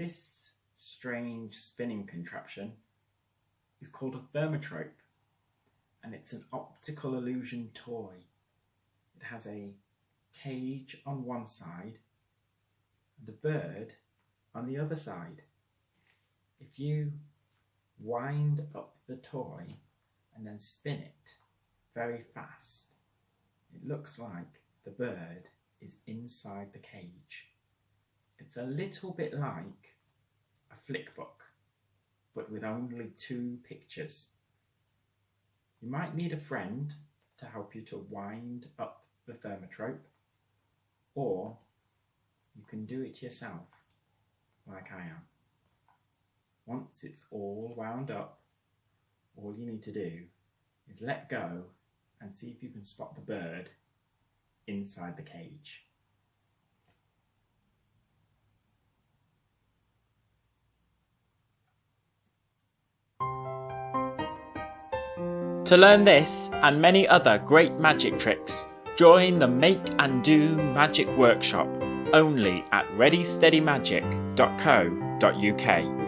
This strange spinning contraption is called a Thurmatrope, and it's an optical illusion toy. It has a cage on one side and a bird on the other side. If you wind up the toy and then spin it very fast, it looks like the bird is inside the cage. It's a little bit like a flick book, but with only 2 pictures. You might need a friend to help you to wind up the Thurmatrope, or you can do it yourself, like I am. Once it's all wound up, all you need to do is let go and see if you can spot the bird inside the cage. To learn this and many other great magic tricks, join the Make and Do Magic Workshop only at readysteadymagic.co.uk.